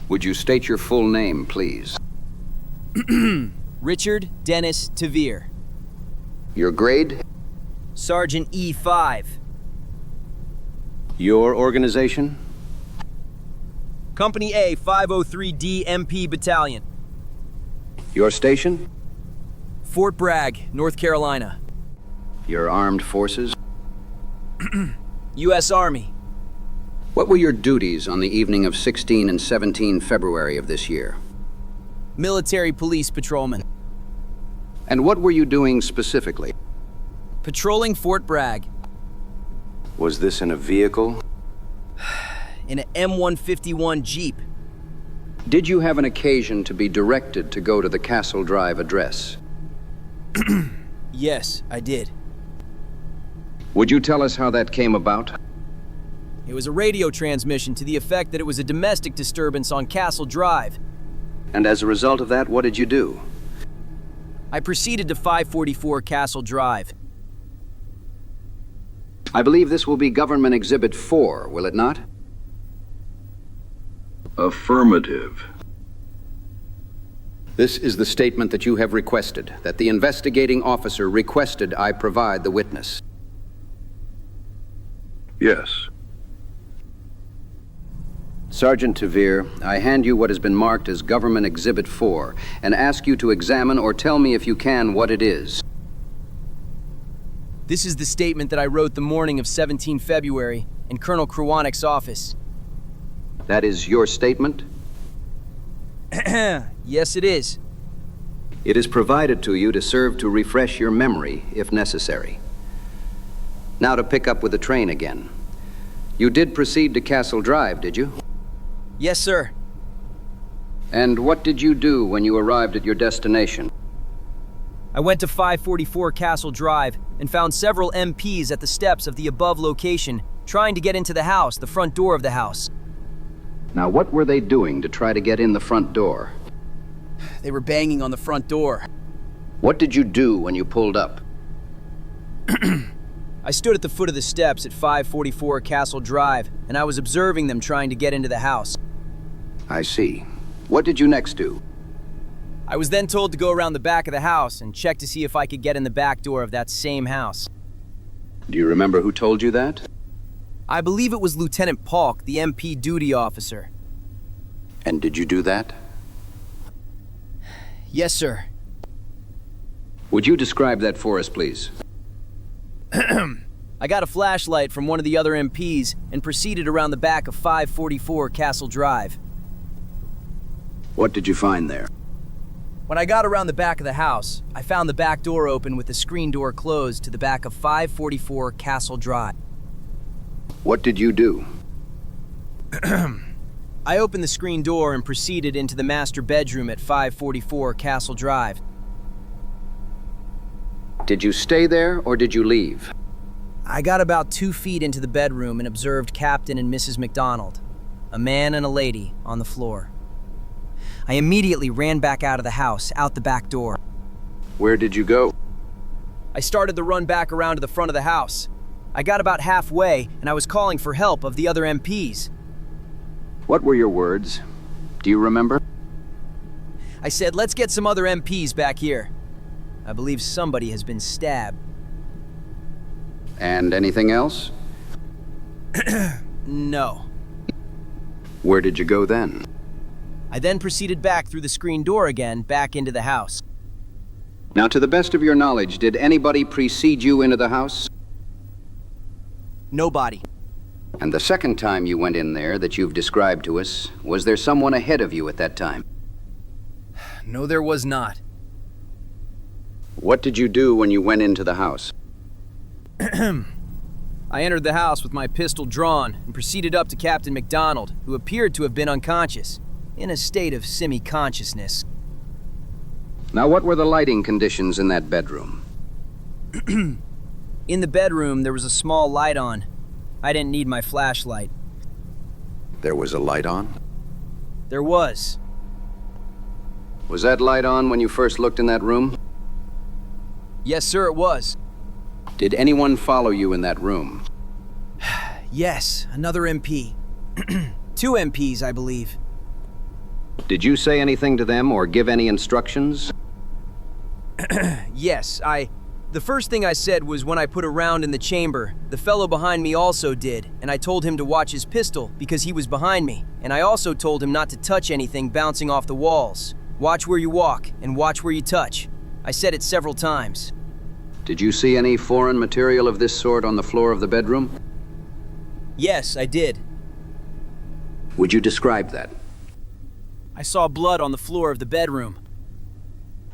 Would you state your full name, please? Richard Dennis Tevere. Your grade? Sergeant E5. Your organization? Company A, 503D MP Battalion. Your station? Fort Bragg, North Carolina. Your armed forces? U.S. Army. What were your duties on the evening of 16 and 17 February of this year? Military police patrolman. And what were you doing specifically? Patrolling Fort Bragg. Was this in a vehicle? In an M151 Jeep. Did you have an occasion to be directed to go to the Castle Drive address? Yes, I did. Would you tell us how that came about? It was a radio transmission to the effect that it was a domestic disturbance on Castle Drive. And as a result of that, what did you do? I proceeded to 544 Castle Drive. I believe this will be Government Exhibit 4, will it not? Affirmative. This is the statement that you have requested, that the investigating officer requested I provide the witness. Yes. Sergeant Tevere, I hand you what has been marked as Government Exhibit 4 and ask you to examine or tell me if you can what it is. This is the statement that I wrote the morning of 17 February in Colonel Krawanik's office. That is your statement? Yes, it is. It is provided to you to serve to refresh your memory, if necessary. Now to pick up with the train again. You did proceed to Castle Drive, did you? Yes, sir. And what did you do when you arrived at your destination? I went to 544 Castle Drive and found several MPs at the steps of the above location trying to get into the house, the front door of the house. Now, what were they doing to try to get in the front door? They were banging on the front door. What did you do when you pulled up? I stood at the foot of the steps at 544 Castle Drive, and I was observing them trying to get into the house. I see. What did you next do? I was then told to go around the back of the house and check to see if I could get in the back door of that same house. Do you remember who told you that? I believe it was Lieutenant Polk, the MP duty officer. And did you do that? Yes, sir. Would you describe that for us, please? I got a flashlight from one of the other MPs and proceeded around the back of 544 Castle Drive. What did you find there? When I got around the back of the house, I found the back door open with the screen door closed to the back of 544 Castle Drive. What did you do? I opened the screen door and proceeded into the master bedroom at 544 Castle Drive. Did you stay there or did you leave? I got about 2 feet into the bedroom and observed Captain and Mrs. McDonald, a man and a lady, on the floor. I immediately ran back out of the house, out the back door. Where did you go? I started to run back around to the front of the house. I got about halfway and I was calling for help of the other MPs. What were your words? Do you remember? I said, "Let's get some other MPs back here. I believe somebody has been stabbed." And anything else? No. Where did you go then? I then proceeded back through the screen door again, back into the house. Now, to the best of your knowledge, did anybody precede you into the house? Nobody. And the second time you went in there that you've described to us, was there someone ahead of you at that time? No, there was not. What did you do when you went into the house? I entered the house with my pistol drawn and proceeded up to Captain McDonald, who appeared to have been unconscious, in a state of semi-consciousness. Now, what were the lighting conditions in that bedroom? In the bedroom, there was a small light on. I didn't need my flashlight. There was a light on? There was. Was that light on when you first looked in that room? Yes, sir, it was. Did anyone follow you in that room? Yes, another MP. 2 MPs, I believe. Did you say anything to them or give any instructions? Yes, The first thing I said was when I put a round in the chamber, the fellow behind me also did, and I told him to watch his pistol because he was behind me, and I also told him not to touch anything bouncing off the walls. Watch where you walk and watch where you touch. I said it several times. Did you see any foreign material of this sort on the floor of the bedroom? Yes, I did. Would you describe that? I saw blood on the floor of the bedroom.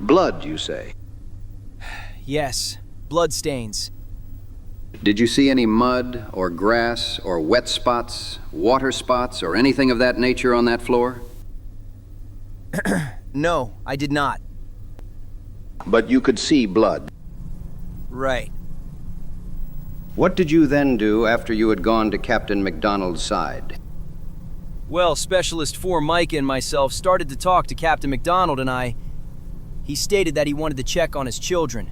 Blood, you say? Yes, blood stains. Did you see any mud or grass or wet spots, water spots, or anything of that nature on that floor? No, I did not. But you could see blood. Right. What did you then do after you had gone to Captain McDonald's side? Well, Specialist 4 Mike and myself started to talk to Captain McDonald and he stated that he wanted to check on his children,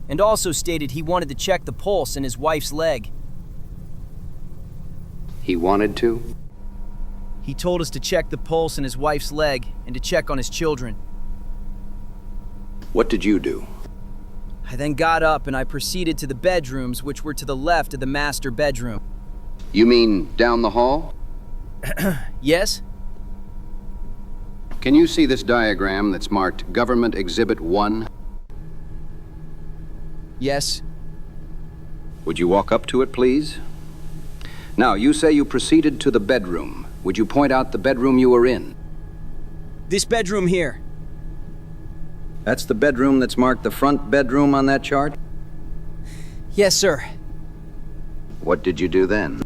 and also stated he wanted to check the pulse in his wife's leg. He wanted to? He told us to check the pulse in his wife's leg and to check on his children. What did you do? I then got up and I proceeded to the bedrooms, which were to the left of the master bedroom. You mean down the hall? Yes? Can you see this diagram that's marked Government Exhibit 1? Yes. Would you walk up to it, please? Now, you say you proceeded to the bedroom. Would you point out the bedroom you were in? This bedroom here. That's the bedroom that's marked the front bedroom on that chart? Yes, sir. What did you do then?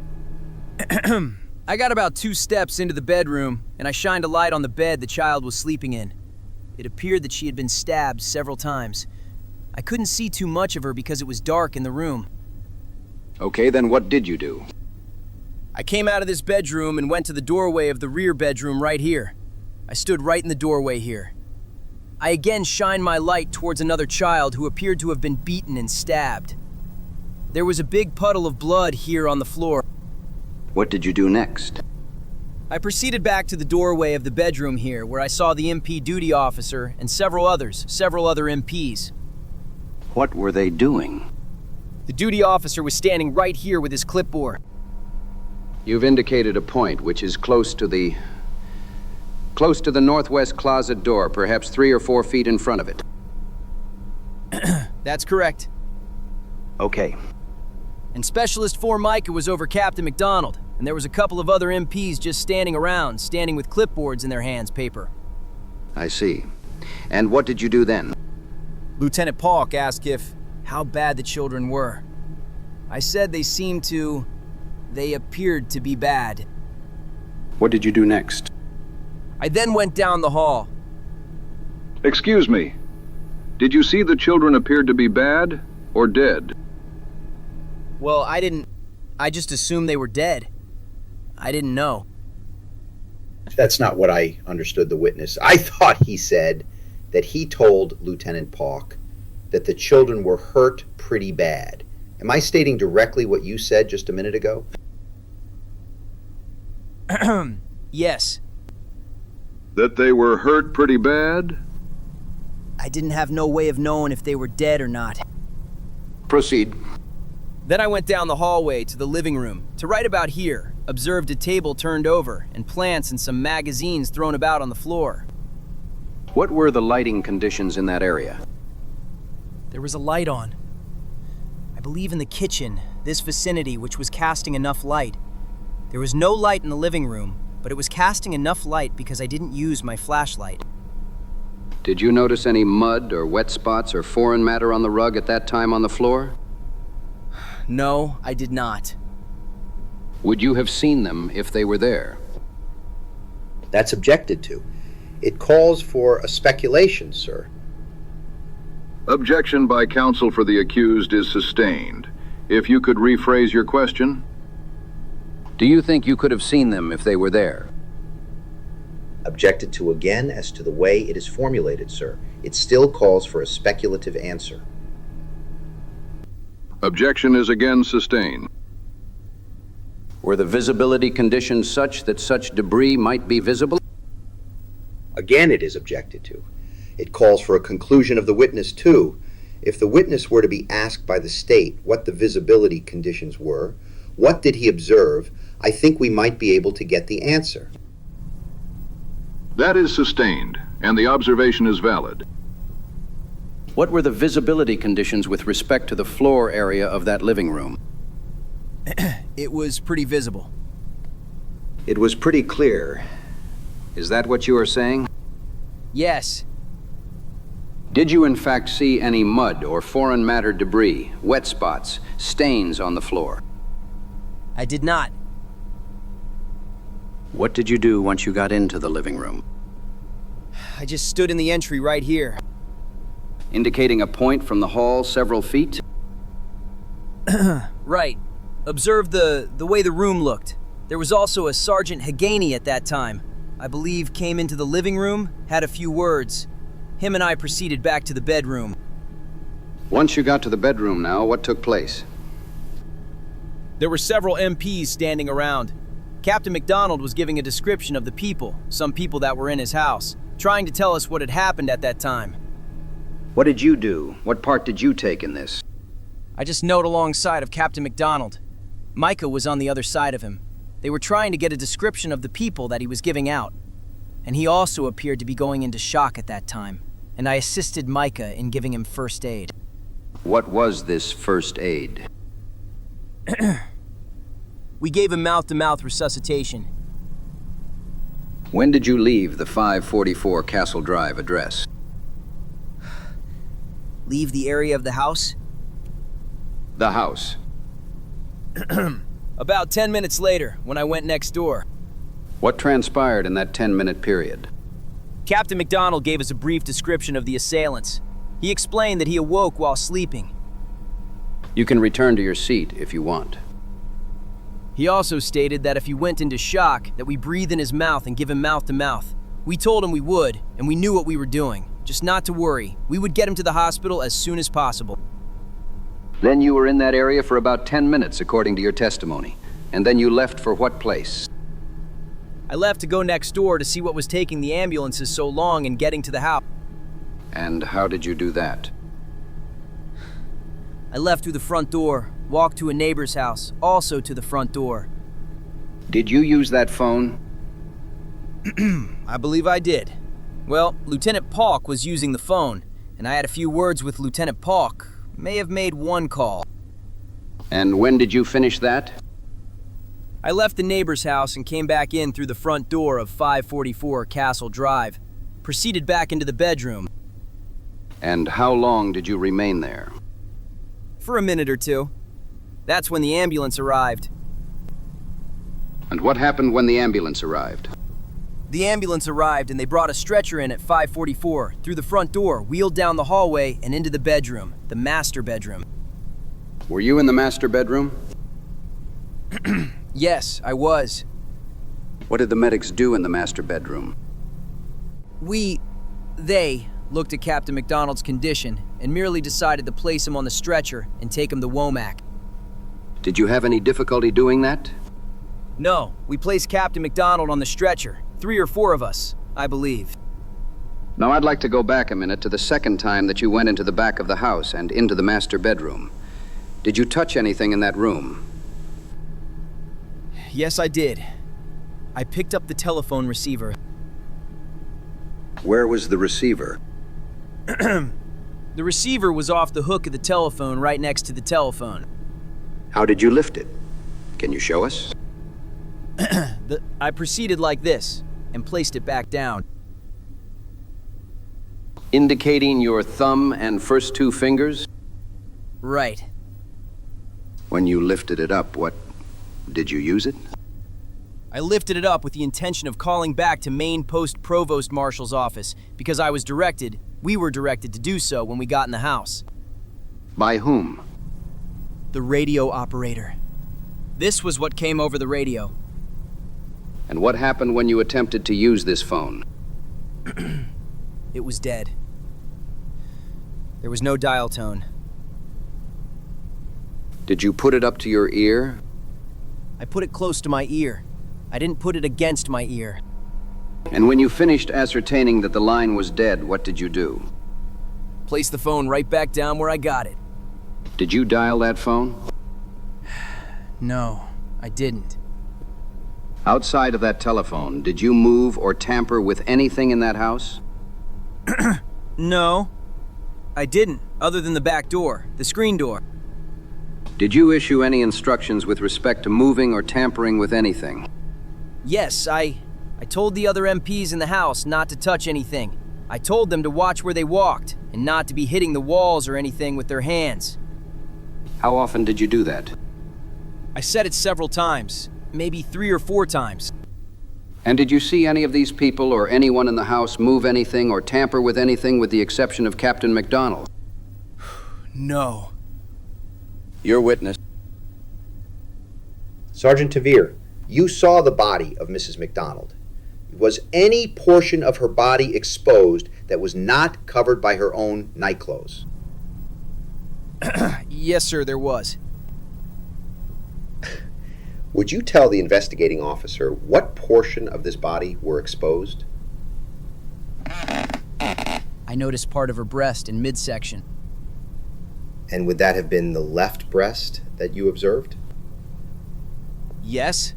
I got about 2 steps into the bedroom, and I shined a light on the bed the child was sleeping in. It appeared that she had been stabbed several times. I couldn't see too much of her because it was dark in the room. Okay, then what did you do? I came out of this bedroom and went to the doorway of the rear bedroom right here. I stood right in the doorway here. I again shined my light towards another child who appeared to have been beaten and stabbed. There was a big puddle of blood here on the floor. What did you do next? I proceeded back to the doorway of the bedroom here, where I saw the MP duty officer and several other MPs. What were they doing? The duty officer was standing right here with his clipboard. You've indicated a point which is close to the northwest closet door, perhaps 3 or 4 feet in front of it. That's correct. Okay. And Specialist 4 Micah was over Captain McDonald, and there was a couple of other MPs just standing around, standing with clipboards in their hands, paper. I see. And what did you do then? Lieutenant Polk asked how bad the children were. I said they appeared to be bad. What did you do next? I then went down the hall. Excuse me. Did you see the children appeared to be bad or dead? Well, I just assumed they were dead. I didn't know. That's not what I understood the witness. I thought he said that he told Lieutenant Polk that the children were hurt pretty bad. Am I stating directly what you said just a minute ago? Yes. That they were hurt pretty bad? I didn't have no way of knowing if they were dead or not. Proceed. Then I went down the hallway to the living room, to right about here, observed a table turned over, and plants and some magazines thrown about on the floor. What were the lighting conditions in that area? There was a light on. I believe in the kitchen, this vicinity, which was casting enough light. There was no light in the living room, but it was casting enough light because I didn't use my flashlight. Did you notice any mud or wet spots or foreign matter on the rug at that time on the floor? No, I did not. Would you have seen them if they were there? That's objected to. It calls for a speculation, sir. Objection by counsel for the accused is sustained. If you could rephrase your question. Do you think you could have seen them if they were there? Objected to again as to the way it is formulated, sir. It still calls for a speculative answer. Objection is again sustained. Were the visibility conditions such that such debris might be visible? Again, it is objected to. It calls for a conclusion of the witness, too. If the witness were to be asked by the state what the visibility conditions were, what did he observe, I think we might be able to get the answer. That is sustained, and the observation is valid. What were the visibility conditions with respect to the floor area of that living room? It was pretty visible. It was pretty clear. Is that what you are saying? Yes. Did you in fact see any mud or foreign matter debris, wet spots, stains on the floor? I did not. What did you do once you got into the living room? I just stood in the entry right here. Indicating a point from the hall several feet? Right. Observed the way the room looked. There was also a Sergeant Haganey at that time. I believe came into the living room, had a few words. Him and I proceeded back to the bedroom. Once you got to the bedroom now, what took place? There were several MPs standing around. Captain McDonald was giving a description of the people, some people that were in his house, trying to tell us what had happened at that time. What did you do? What part did you take in this? I just knelt alongside of Captain McDonald. Micah was on the other side of him. They were trying to get a description of the people that he was giving out. And he also appeared to be going into shock at that time, and I assisted Micah in giving him first aid. What was this first aid? We gave him mouth-to-mouth resuscitation. When did you leave the 544 Castle Drive address? Leave the area of the house? The house. About 10 minutes later, when I went next door. What transpired in that 10-minute period? Captain McDonald gave us a brief description of the assailants. He explained that he awoke while sleeping. You can return to your seat if you want. He also stated that if he went into shock, that we breathe in his mouth and give him mouth-to-mouth. We told him we would, and we knew what we were doing. Just not to worry. We would get him to the hospital as soon as possible. Then you were in that area for about 10 minutes, according to your testimony. And then you left for what place? I left to go next door to see what was taking the ambulances so long in getting to the house. And how did you do that? I left through the front door, walked to a neighbor's house, also to the front door. Did you use that phone? I believe I did. Well, Lieutenant Paulk was using the phone, and I had a few words with Lieutenant Paulk. May have made one call. And when did you finish that? I left the neighbor's house and came back in through the front door of 544 Castle Drive. Proceeded back into the bedroom. And how long did you remain there? For a minute or two. That's when the ambulance arrived. And what happened when the ambulance arrived? The ambulance arrived and they brought a stretcher in at 544 through the front door, wheeled down the hallway and into the bedroom, the master bedroom. Were you in the master bedroom? Yes, I was. What did the medics do in the master bedroom? They looked at Captain McDonald's condition and merely decided to place him on the stretcher and take him to Womack. Did you have any difficulty doing that? No, we placed Captain McDonald on the stretcher. 3 or 4 of us, I believe. Now I'd like to go back a minute to the second time that you went into the back of the house and into the master bedroom. Did you touch anything in that room? Yes, I did. I picked up the telephone receiver. Where was the receiver? The receiver was off the hook of the telephone right next to the telephone. How did you lift it? Can you show us? I proceeded like this and placed it back down. Indicating your thumb and first 2 fingers? Right. When you lifted it up, did you use it? I lifted it up with the intention of calling back to Maine Post Provost Marshal's office because we were directed to do so when we got in the house. By whom? The radio operator. This was what came over the radio. And what happened when you attempted to use this phone? It was dead. There was no dial tone. Did you put it up to your ear? I put it close to my ear. I didn't put it against my ear. And when you finished ascertaining that the line was dead, what did you do? Place the phone right back down where I got it. Did you dial that phone? No, I didn't. Outside of that telephone, did you move or tamper with anything in that house? No, I didn't, other than the back door, the screen door. Did you issue any instructions with respect to moving or tampering with anything? Yes, I told the other MPs in the house not to touch anything. I told them to watch where they walked and not to be hitting the walls or anything with their hands. How often did you do that? I said it several times, maybe 3 or 4 times. And did you see any of these people or anyone in the house move anything or tamper with anything with the exception of Captain McDonald? No. Your witness. Sergeant Tevere, you saw the body of Mrs. McDonald. Was any portion of her body exposed that was not covered by her own nightclothes? Yes, sir, there was. Would you tell the investigating officer what portion of this body were exposed? I noticed part of her breast in midsection. And would that have been the left breast that you observed? Yes?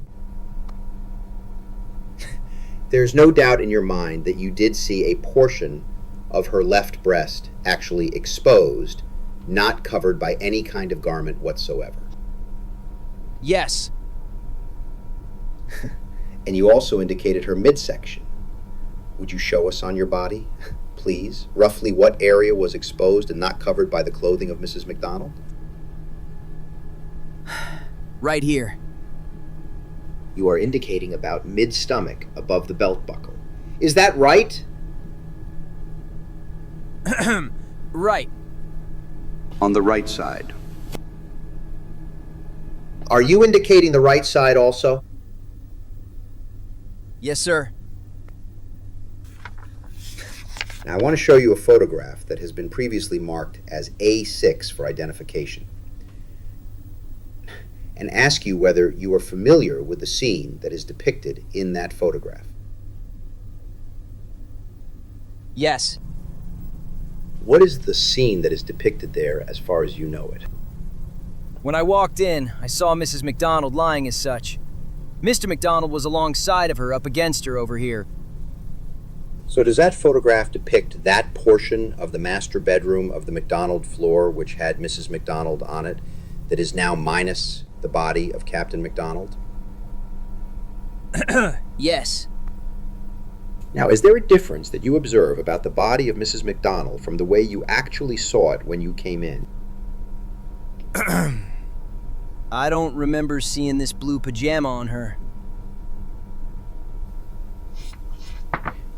There's no doubt in your mind that you did see a portion of her left breast actually exposed, not covered by any kind of garment whatsoever. Yes. And you also indicated her midsection. Would you show us on your body, please, roughly what area was exposed and not covered by the clothing of Mrs. McDonald? Right here. You are indicating about mid-stomach above the belt buckle. Is that right? Right. On the right side. Are you indicating the right side also? Yes, sir. Now, I want to show you a photograph that has been previously marked as A6 for identification, and ask you whether you are familiar with the scene that is depicted in that photograph. Yes. What is the scene that is depicted there as far as you know it? When I walked in, I saw Mrs. McDonald lying as such. Mr. McDonald was alongside of her, up against her over here. So does that photograph depict that portion of the master bedroom of the McDonald floor which had Mrs. McDonald on it that is now minus the body of Captain McDonald? Yes. Now, is there a difference that you observe about the body of Mrs. McDonald from the way you actually saw it when you came in? I don't remember seeing this blue pajama on her.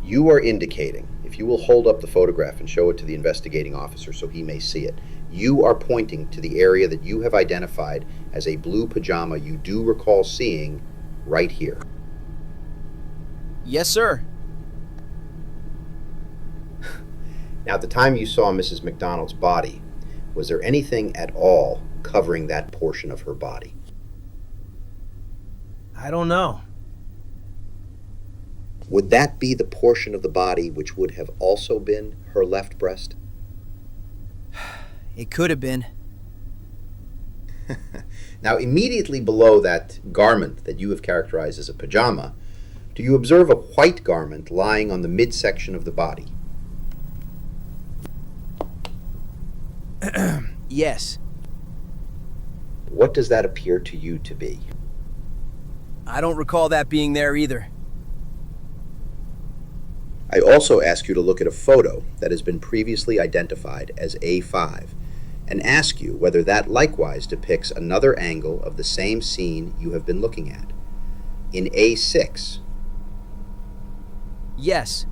You are indicating, if you will hold up the photograph and show it to the investigating officer so he may see it, you are pointing to the area that you have identified as a blue pajama you do recall seeing right here. Yes, sir. Now, at the time you saw Mrs. McDonald's body, was there anything at all covering that portion of her body? I don't know. Would that be the portion of the body which would have also been her left breast? It could have been. Now, immediately below that garment that you have characterized as a pajama, do you observe a white garment lying on the midsection of the body? Yes. What does that appear to you to be? I don't recall that being there either. I also ask you to look at a photo that has been previously identified as A5 and ask you whether that likewise depicts another angle of the same scene you have been looking at. In A6. Yes.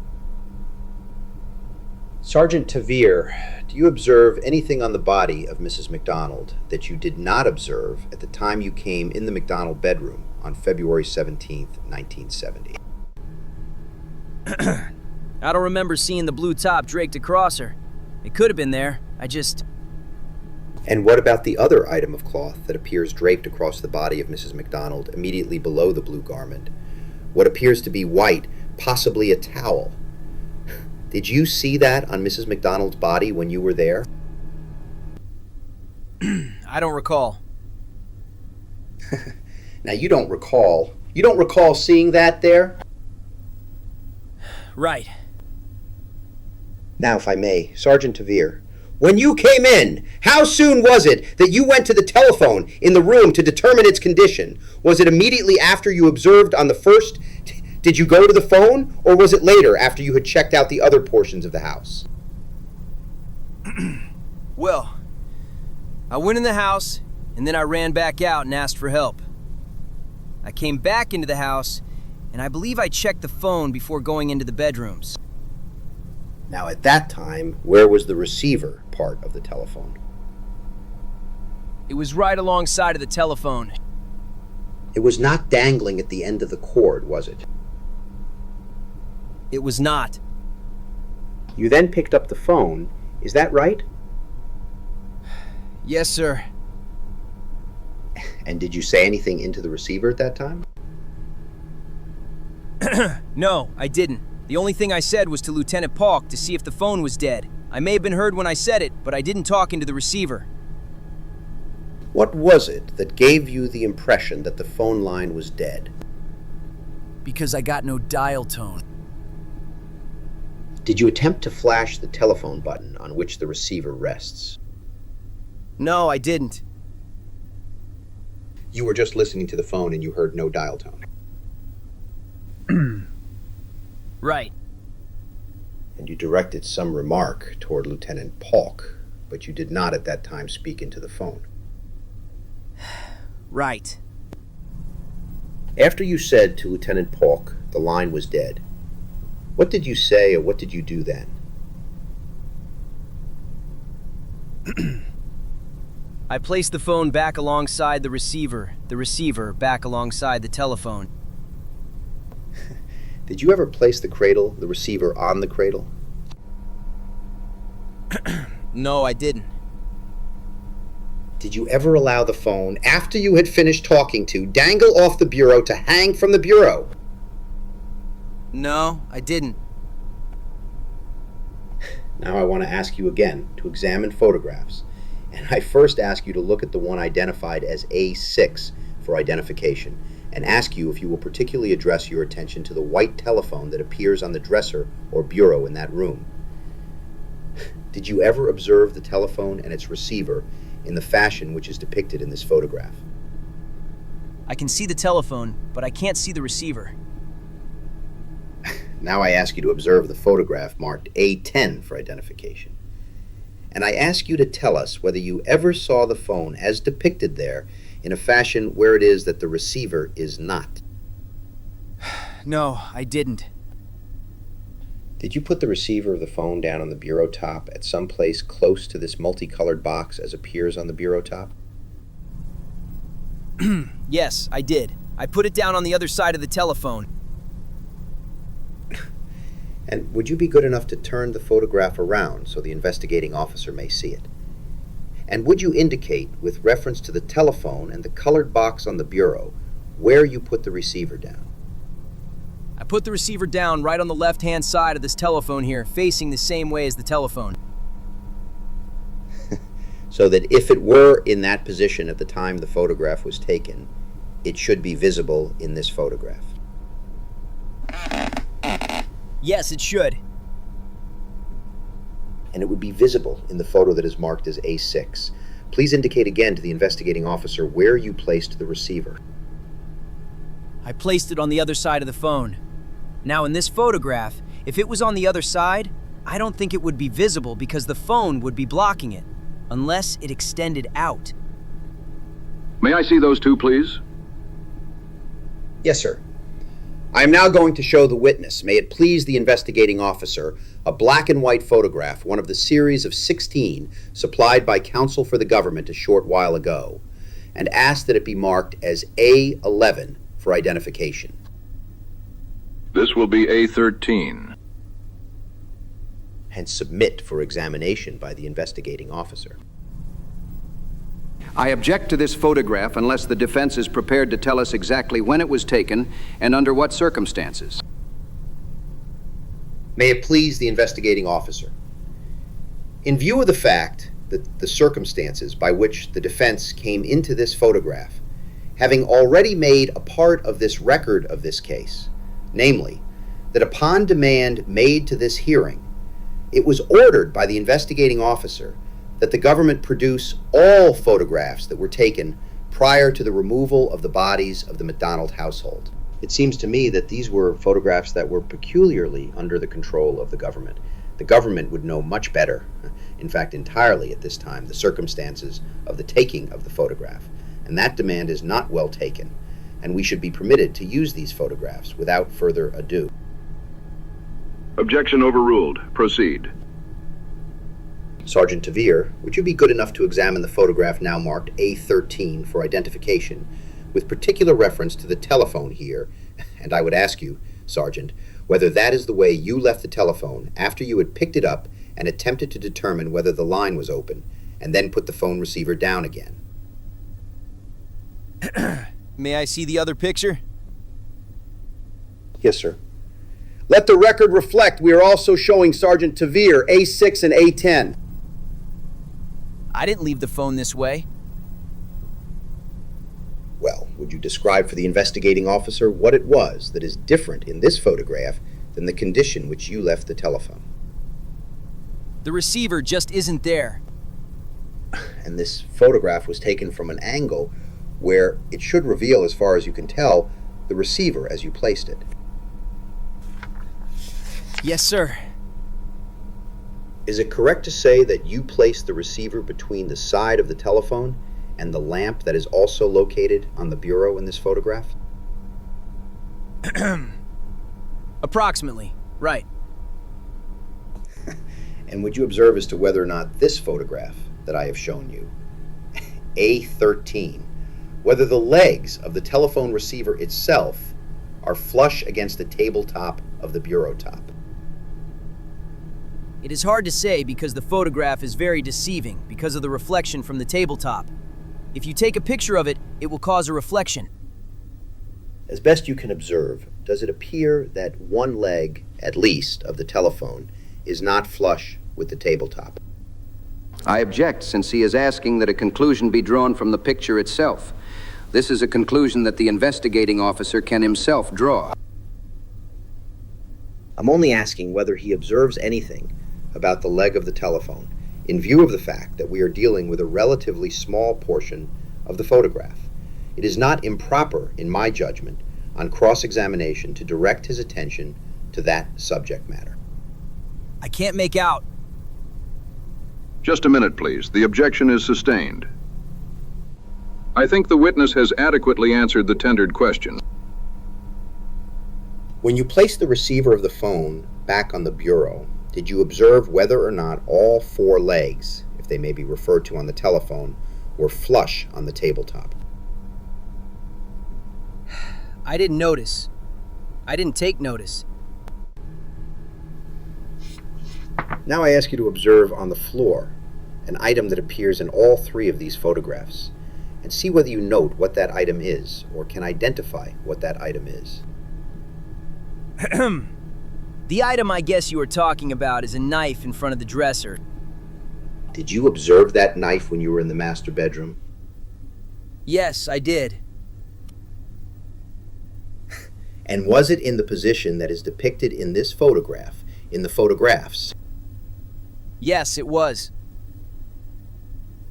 Sergeant Tevere, do you observe anything on the body of Mrs. McDonald that you did not observe at the time you came in the McDonald bedroom on February 17th, 1970? I don't remember seeing the blue top draped across her. It could have been there. And what about the other item of cloth that appears draped across the body of Mrs. McDonald immediately below the blue garment? What appears to be white possibly a towel. Did you see that on Mrs. McDonald's body when you were there? I don't recall. Now, you don't recall seeing that there? Right. Now, if I may, Sergeant Tevere, when you came in, how soon was it that you went to the telephone in the room to determine its condition? Was it immediately after you observed on the first? Did you go to the phone, or was it later after you had checked out the other portions of the house? Well, I went in the house, and then I ran back out and asked for help. I came back into the house, and I believe I checked the phone before going into the bedrooms. Now, at that time, where was the receiver part of the telephone? It was right alongside of the telephone. It was not dangling at the end of the cord, was it? It was not. You then picked up the phone, is that right? Yes, sir. And did you say anything into the receiver at that time? No, I didn't. The only thing I said was to Lieutenant Paulk to see if the phone was dead. I may have been heard when I said it, but I didn't talk into the receiver. What was it that gave you the impression that the phone line was dead? Because I got no dial tone. Did you attempt to flash the telephone button on which the receiver rests? No, I didn't. You were just listening to the phone and you heard no dial tone. Right. And you directed some remark toward Lieutenant Paulk, but you did not at that time speak into the phone. Right. After you said to Lieutenant Paulk the line was dead, what did you say or what did you do then? I placed the phone back alongside the receiver back alongside the telephone. Did you ever place the receiver on the cradle? No, I didn't. Did you ever allow the phone, after you had finished talking to, dangle off the bureau to hang from the bureau? No, I didn't. Now I want to ask you again to examine photographs. And I first ask you to look at the one identified as A6 for identification, and ask you if you will particularly address your attention to the white telephone that appears on the dresser or bureau in that room. Did you ever observe the telephone and its receiver in the fashion which is depicted in this photograph? I can see the telephone, but I can't see the receiver. Now I ask you to observe the photograph marked A10 for identification. And I ask you to tell us whether you ever saw the phone as depicted there in a fashion where it is that the receiver is not. No, I didn't. Did you put the receiver of the phone down on the bureau top at some place close to this multicolored box as appears on the bureau top? Yes, I did. I put it down on the other side of the telephone. And would you be good enough to turn the photograph around so the investigating officer may see it? And would you indicate, with reference to the telephone and the colored box on the bureau, where you put the receiver down? I put the receiver down right on the left-hand side of this telephone here, facing the same way as the telephone. So that if it were in that position at the time the photograph was taken, it should be visible in this photograph. Yes, it should. And it would be visible in the photo that is marked as A6. Please indicate again to the investigating officer where you placed the receiver. I placed it on the other side of the phone. Now, in this photograph, if it was on the other side, I don't think it would be visible because the phone would be blocking it, unless it extended out. May I see those two, please? Yes, sir. I am now going to show the witness, may it please the investigating officer, a black and white photograph, one of the series of 16 supplied by counsel for the government a short while ago, and ask that it be marked as A11 for identification. This will be A13. And submit for examination by the investigating officer. I object to this photograph unless the defense is prepared to tell us exactly when it was taken and under what circumstances. May it please the investigating officer. In view of the fact that the circumstances by which the defense came into this photograph, having already made a part of this record of this case, namely, that upon demand made to this hearing, it was ordered by the investigating officer that the government produce all photographs that were taken prior to the removal of the bodies of the McDonald household. It seems to me that these were photographs that were peculiarly under the control of the government. The government would know much better, in fact entirely at this time, the circumstances of the taking of the photograph, and that demand is not well taken, and we should be permitted to use these photographs without further ado. Objection overruled. Proceed. Sergeant Tevere, would you be good enough to examine the photograph now marked A13 for identification, with particular reference to the telephone here, and I would ask you, Sergeant, whether that is the way you left the telephone after you had picked it up and attempted to determine whether the line was open, and then put the phone receiver down again. May I see the other picture? Yes, sir. Let the record reflect we are also showing Sergeant Tevere A6 and A10. I didn't leave the phone this way. Well, would you describe for the investigating officer what it was that is different in this photograph than the condition which you left the telephone? The receiver just isn't there. And this photograph was taken from an angle where it should reveal, as far as you can tell, the receiver as you placed it. Yes, sir. Is it correct to say that you placed the receiver between the side of the telephone and the lamp that is also located on the bureau in this photograph? Approximately, right. And would you observe as to whether or not this photograph that I have shown you, A13, whether the legs of the telephone receiver itself are flush against the tabletop of the bureau top? It is hard to say because the photograph is very deceiving because of the reflection from the tabletop. If you take a picture of it, it will cause a reflection. As best you can observe, does it appear that one leg, at least, of the telephone is not flush with the tabletop? I object, since he is asking that a conclusion be drawn from the picture itself. This is a conclusion that the investigating officer can himself draw. I'm only asking whether he observes anything about the leg of the telephone, in view of the fact that we are dealing with a relatively small portion of the photograph. It is not improper, in my judgment, on cross-examination to direct his attention to that subject matter. I can't make out. Just a minute, please. The objection is sustained. I think the witness has adequately answered the tendered question. When you placed the receiver of the phone back on the bureau, did you observe whether or not all four legs, if they may be referred to on the telephone, were flush on the tabletop? I didn't notice. I didn't take notice. Now I ask you to observe on the floor an item that appears in all three of these photographs, and see whether you note what that item is, or can identify what that item is. The item I guess you were talking about is a knife in front of the dresser. Did you observe that knife when you were in the master bedroom? Yes, I did. And was it in the position that is depicted in this photograph, in the photographs? Yes, it was.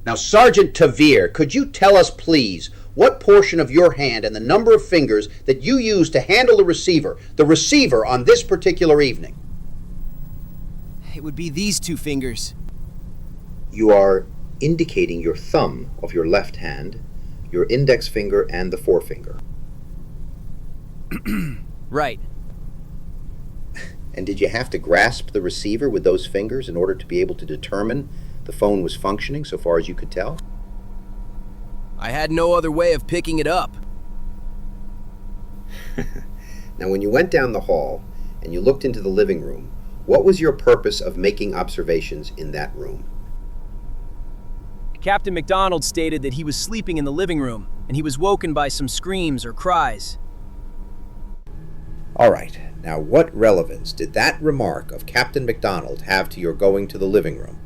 Now, Sergeant Tevere, could you tell us, please, what portion of your hand and the number of fingers that you used to handle the receiver on this particular evening? It would be these two fingers. You are indicating your thumb of your left hand, your index finger, and the forefinger. Right. And did you have to grasp the receiver with those fingers in order to be able to determine the phone was functioning so far as you could tell? I had no other way of picking it up. Now, when you went down the hall and you looked into the living room, what was your purpose of making observations in that room? Captain McDonald stated that he was sleeping in the living room, and he was woken by some screams or cries. All right. Now, what relevance did that remark of Captain MacDonald have to your going to the living room?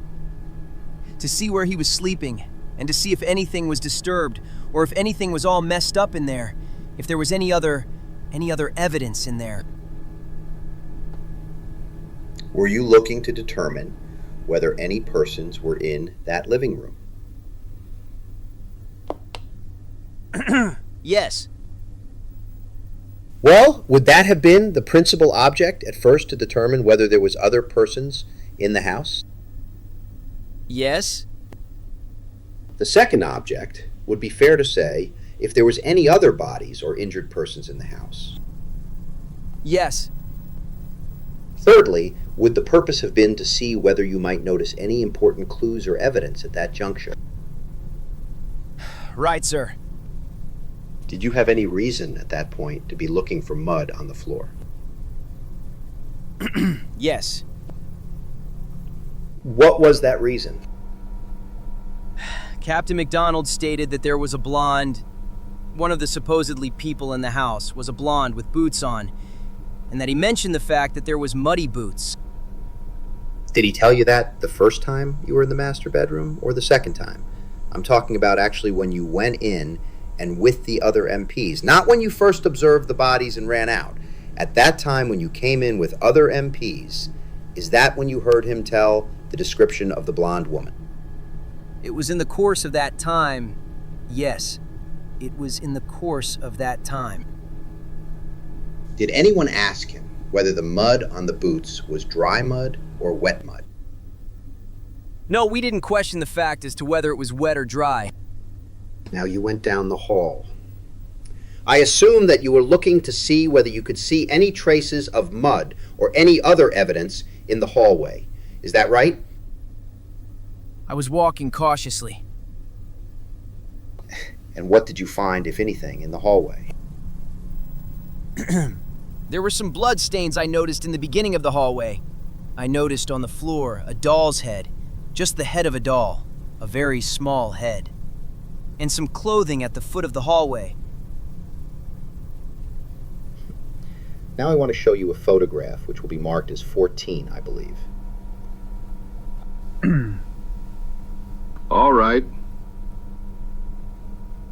To see where he was sleeping, and to see if anything was disturbed, or if anything was all messed up in there, if there was any other evidence in there. Were you looking to determine whether any persons were in that living room? Yes. Well, would that have been the principal object at first to determine whether there was other persons in the house? Yes. The second object would be fair to say if there was any other bodies or injured persons in the house. Yes. Thirdly, would the purpose have been to see whether you might notice any important clues or evidence at that juncture? Right, sir. Did you have any reason at that point to be looking for mud on the floor? Yes. What was that reason? Captain MacDonald stated that there was a blonde, one of the supposedly people in the house was a blonde with boots on, and that he mentioned the fact that there was muddy boots. Did he tell you that the first time you were in the master bedroom or the second time? I'm talking about actually when you went in and with the other MPs, not when you first observed the bodies and ran out. At that time when you came in with other MPs, is that when you heard him tell the description of the blonde woman? It was in the course of that time. Yes. It was in the course of that time. Did anyone ask him whether the mud on the boots was dry mud or wet mud? No, we didn't question the fact as to whether it was wet or dry. Now you went down the hall. I assume that you were looking to see whether you could see any traces of mud or any other evidence in the hallway. Is that right? I was walking cautiously. And what did you find, if anything, in the hallway? There were some blood stains I noticed in the beginning of the hallway. I noticed on the floor a doll's head, just the head of a doll, a very small head, and some clothing at the foot of the hallway. Now I want to show you a photograph which will be marked as 14, I believe. All right.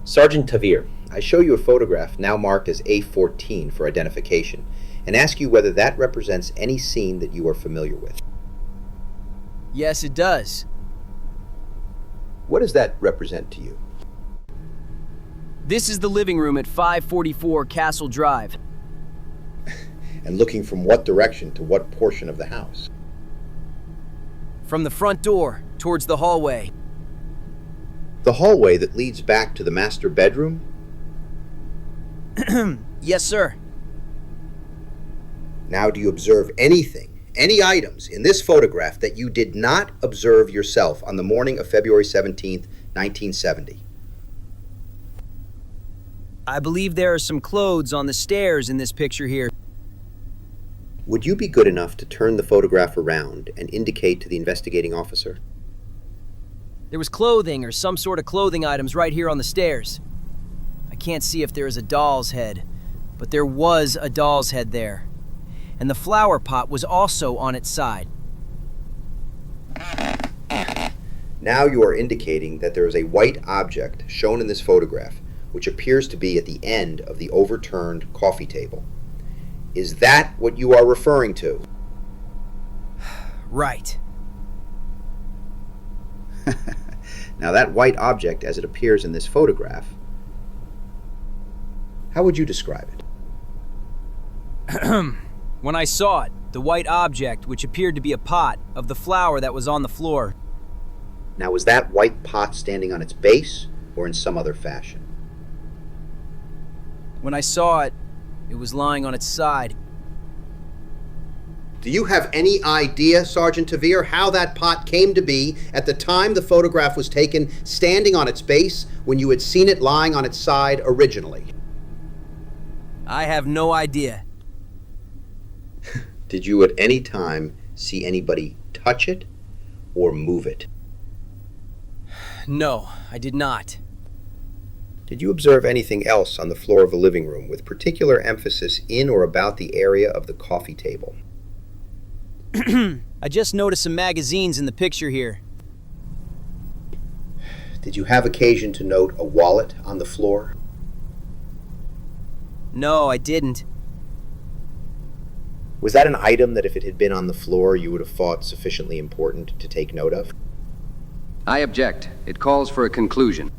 Sergeant Tevere, I show you a photograph now marked as A14 for identification and ask you whether that represents any scene that you are familiar with. Yes, it does. What does that represent to you? This is the living room at 544 Castle Drive. And looking from what direction to what portion of the house? From the front door towards the hallway. The hallway that leads back to the master bedroom? Yes, sir. Now, do you observe anything, any items in this photograph that you did not observe yourself on the morning of February 17th, 1970? I believe there are some clothes on the stairs in this picture here. Would you be good enough to turn the photograph around and indicate to the investigating officer? There was clothing or some sort of clothing items right here on the stairs. I can't see if there is a doll's head, but there was a doll's head there. And the flower pot was also on its side. Now you are indicating that there is a white object shown in this photograph, which appears to be at the end of the overturned coffee table. Is that what you are referring to? Right. Now that white object as it appears in this photograph, how would you describe it? When I saw it, the white object, which appeared to be a pot, of the flower that was on the floor. Now was that white pot standing on its base or in some other fashion? When I saw it, it was lying on its side. Do you have any idea, Sergeant Tevere, how that pot came to be at the time the photograph was taken, standing on its base, when you had seen it lying on its side originally? I have no idea. Did you at any time see anybody touch it or move it? No, I did not. Did you observe anything else on the floor of the living room, with particular emphasis in or about the area of the coffee table? I just noticed some magazines in the picture here. Did you have occasion to note a wallet on the floor? No, I didn't. Was that an item that if it had been on the floor you would have thought sufficiently important to take note of? I object. It calls for a conclusion.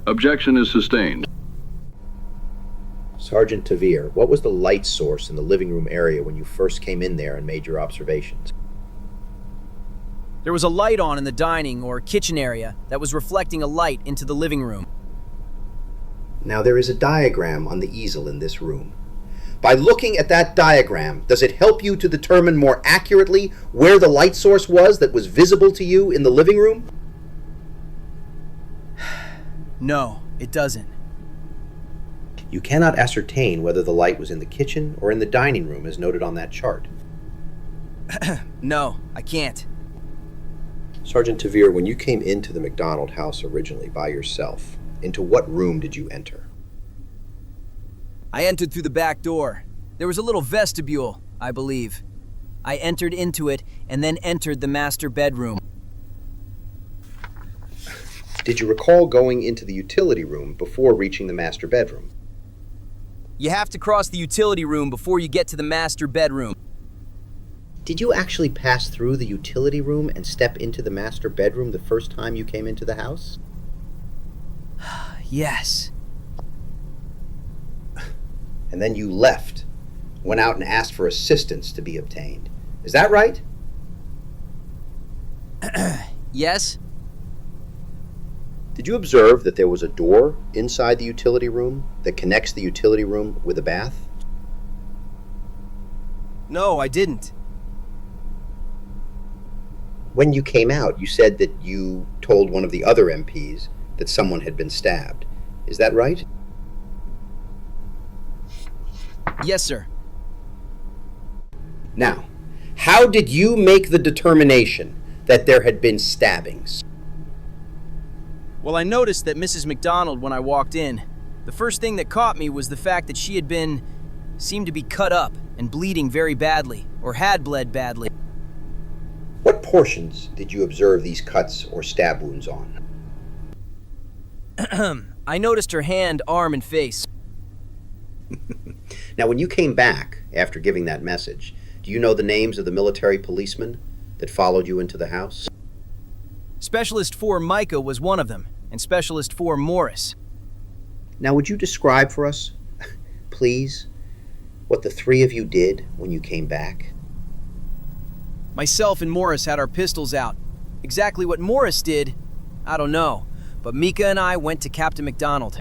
Objection is sustained. Sergeant Tevere, what was the light source in the living room area when you first came in there and made your observations? There was a light on in the dining or kitchen area that was reflecting a light into the living room. Now there is a diagram on the easel in this room. By looking at that diagram, does it help you to determine more accurately where the light source was that was visible to you in the living room? No, it doesn't. You cannot ascertain whether the light was in the kitchen or in the dining room as noted on that chart. No, I can't. Sergeant Tevere, when you came into the McDonald house originally by yourself, into what room did you enter? I entered through the back door. There was a little vestibule, I believe. I entered into it and then entered the master bedroom. Did you recall going into the utility room before reaching the master bedroom? You have to cross the utility room before you get to the master bedroom. Did you actually pass through the utility room and step into the master bedroom the first time you came into the house? Yes. And then you left, went out and asked for assistance to be obtained. Is that right? Yes? Did you observe that there was a door inside the utility room that connects the utility room with a bath? No, I didn't. When you came out, you said that you told one of the other MPs that someone had been stabbed. Is that right? Yes, sir. Now, how did you make the determination that there had been stabbings? Well, I noticed that Mrs. McDonald when I walked in. The first thing that caught me was the fact that she seemed to be cut up and bleeding very badly, or had bled badly. What portions did you observe these cuts or stab wounds on? I noticed her hand, arm, and face. Now, when you came back after giving that message, do you know the names of the military policemen that followed you into the house? Specialist 4 Micah was one of them, and Specialist 4 Morris. Now, would you describe for us, please, what the three of you did when you came back? Myself and Morris had our pistols out. Exactly what Morris did, I don't know, but Micah and I went to Captain McDonald.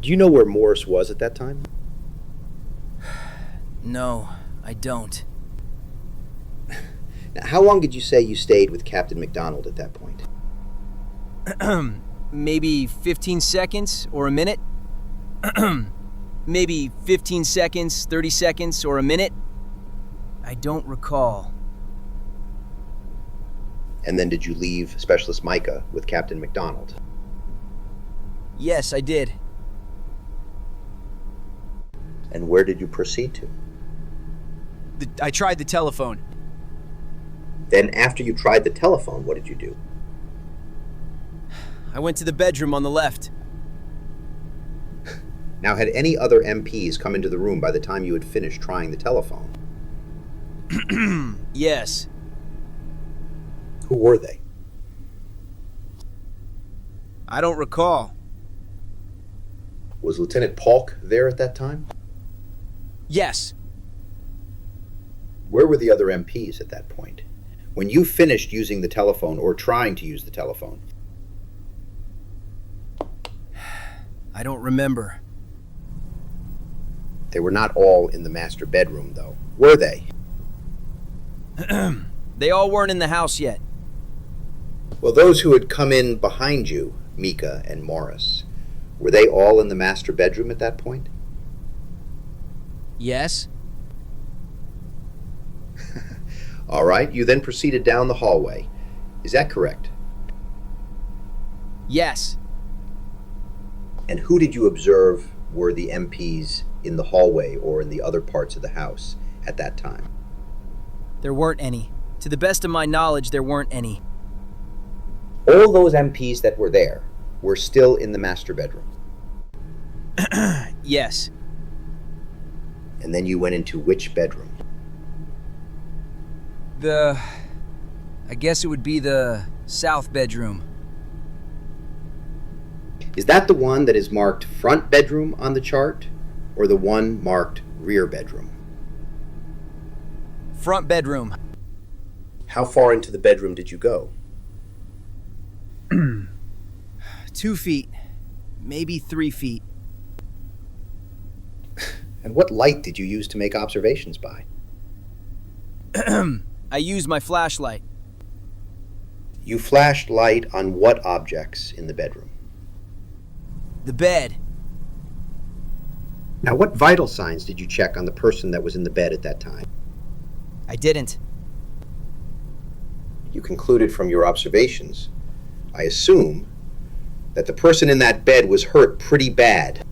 Do you know where Morris was at that time? No, I don't. Now, how long did you say you stayed with Captain McDonald at that point? Maybe 15 seconds or a minute? Maybe 15 seconds, 30 seconds, or a minute? I don't recall. And then did you leave Specialist Micah with Captain McDonald? Yes, I did. And where did you proceed to? I tried the telephone. Then after you tried the telephone, what did you do? I went to the bedroom on the left. Now, had any other MPs come into the room by the time you had finished trying the telephone? Yes. Who were they? I don't recall. Was Lieutenant Polk there at that time? Yes. Where were the other MPs at that point? When you finished using the telephone or trying to use the telephone? I don't remember. They were not all in the master bedroom, though, were they? They all weren't in the house yet. Well, those who had come in behind you, Micah and Morris, were they all in the master bedroom at that point? Yes. All right, you then proceeded down the hallway. Is that correct? Yes. And who did you observe were the MPs in the hallway or in the other parts of the house at that time? There weren't any. To the best of my knowledge, there weren't any. All those MPs that were there were still in the master bedroom. Yes. And then you went into which bedroom? I guess it would be the south bedroom. Is that the one that is marked front bedroom on the chart, or the one marked rear bedroom? Front bedroom. How far into the bedroom did you go? 2 feet. Maybe 3 feet. And what light did you use to make observations by? I used my flashlight. You flashed light on what objects in the bedroom? The bed. Now, what vital signs did you check on the person that was in the bed at that time? I didn't. You concluded from your observations, I assume, that the person in that bed was hurt pretty bad.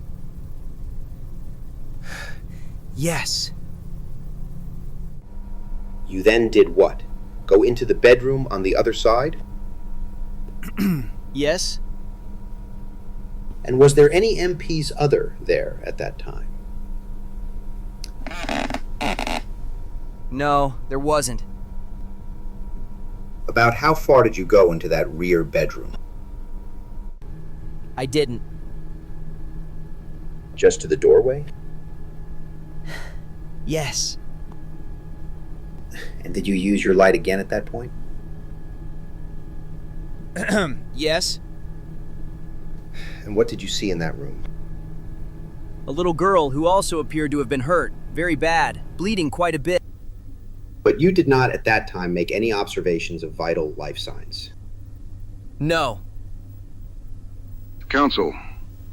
Yes. You then did what? Go into the bedroom on the other side? Yes. And was there any MPs other there at that time? No, there wasn't. About how far did you go into that rear bedroom? I didn't. Just to the doorway? Yes. And did you use your light again at that point? Yes. And what did you see in that room? A little girl who also appeared to have been hurt, very bad, bleeding quite a bit. But you did not at that time make any observations of vital life signs. No. Counsel,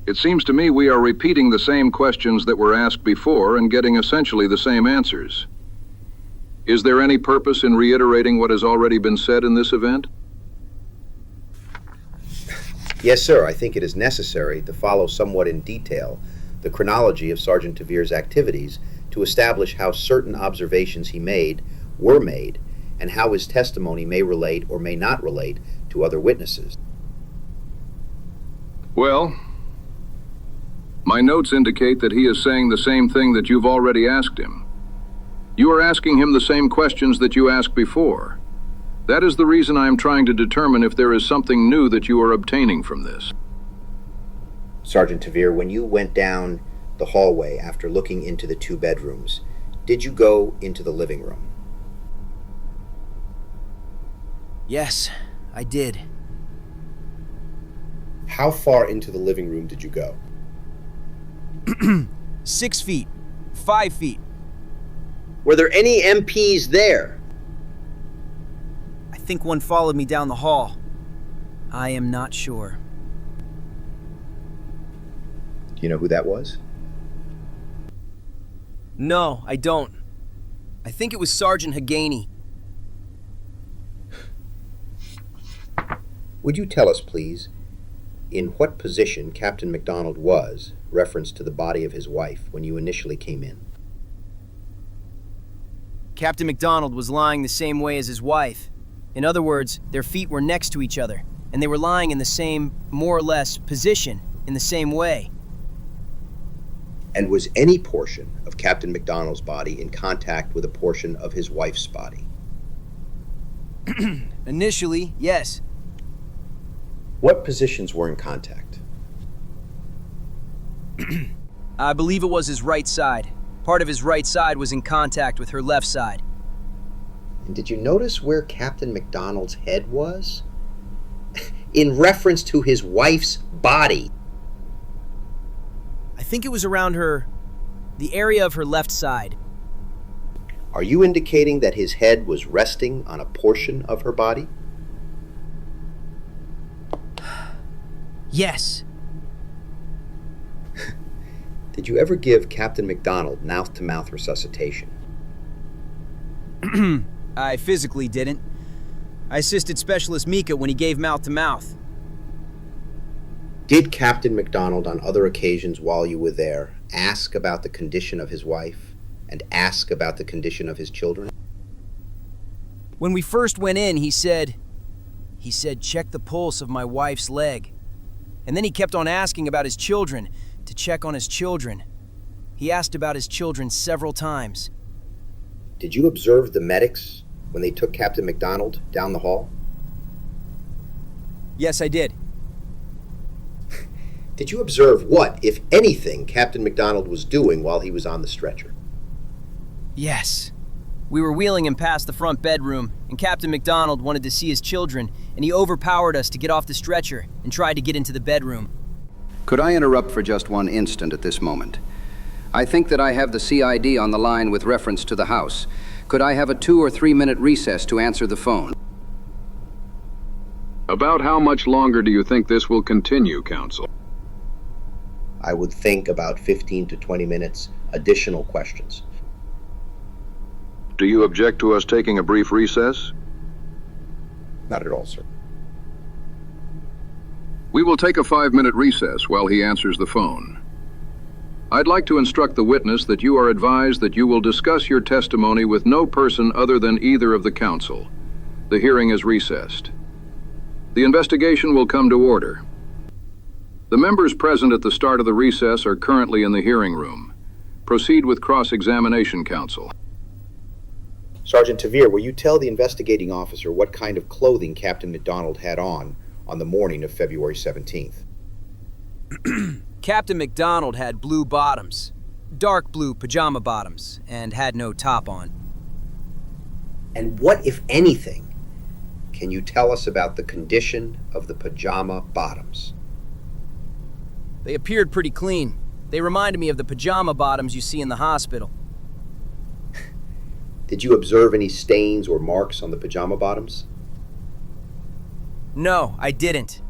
it seems to me we are repeating the same questions that were asked before and getting essentially the same answers. Is there any purpose in reiterating what has already been said in this event? Yes, sir. I think it is necessary to follow somewhat in detail the chronology of Sergeant Tevere's activities to establish how certain observations he made were made and how his testimony may relate or may not relate to other witnesses. Well, my notes indicate that he is saying the same thing that you've already asked him. You are asking him the same questions that you asked before. That is the reason I am trying to determine if there is something new that you are obtaining from this. Sergeant Tevere, when you went down the hallway after looking into the two bedrooms, did you go into the living room? Yes, I did. How far into the living room did you go? 6 feet. 5 feet. Were there any MPs there? I think one followed me down the hall. I am not sure. Do you know who that was? No, I don't. I think it was Sergeant Haganey. Would you tell us, please, in what position Captain McDonald was, reference to the body of his wife, when you initially came in? Captain McDonald was lying the same way as his wife. In other words, their feet were next to each other, and they were lying in the same, more or less, position, in the same way. And was any portion of Captain McDonald's body in contact with a portion of his wife's body? Initially, yes. What positions were in contact? I believe it was his right side. Part of his right side was in contact with her left side. And did you notice where Captain McDonald's head was? In reference to his wife's body. I think it was around the area of her left side. Are you indicating that his head was resting on a portion of her body? Yes. Did you ever give Captain McDonald mouth-to-mouth resuscitation? I physically didn't. I assisted Specialist Mika when he gave mouth-to-mouth. Did Captain McDonald, on other occasions while you were there, ask about the condition of his wife and ask about the condition of his children? When we first went in, he said, check the pulse of my wife's leg. And then he kept on asking about his children, to check on his children. He asked about his children several times. Did you observe the medics when they took Captain McDonald down the hall? Yes, I did. Did you observe what, if anything, Captain McDonald was doing while he was on the stretcher? Yes. We were wheeling him past the front bedroom, and Captain McDonald wanted to see his children, and he overpowered us to get off the stretcher and tried to get into the bedroom. Could I interrupt for just one instant at this moment? I think that I have the CID on the line with reference to the house. Could I have a 2 or 3 minute recess to answer the phone? About how much longer do you think this will continue, counsel? I would think about 15 to 20 minutes. Additional questions. Do you object to us taking a brief recess? Not at all, sir. We will take a 5-minute recess while he answers the phone. I'd like to instruct the witness that you are advised that you will discuss your testimony with no person other than either of the counsel. The hearing is recessed. The investigation will come to order. The members present at the start of the recess are currently in the hearing room. Proceed with cross-examination, counsel. Sergeant Tevere, will you tell the investigating officer what kind of clothing Captain McDonald had on the morning of February 17th? Captain McDonald had blue bottoms, dark blue pajama bottoms, and had no top on. And what, if anything, can you tell us about the condition of the pajama bottoms? They appeared pretty clean. They reminded me of the pajama bottoms you see in the hospital. Did you observe any stains or marks on the pajama bottoms? No, I didn't.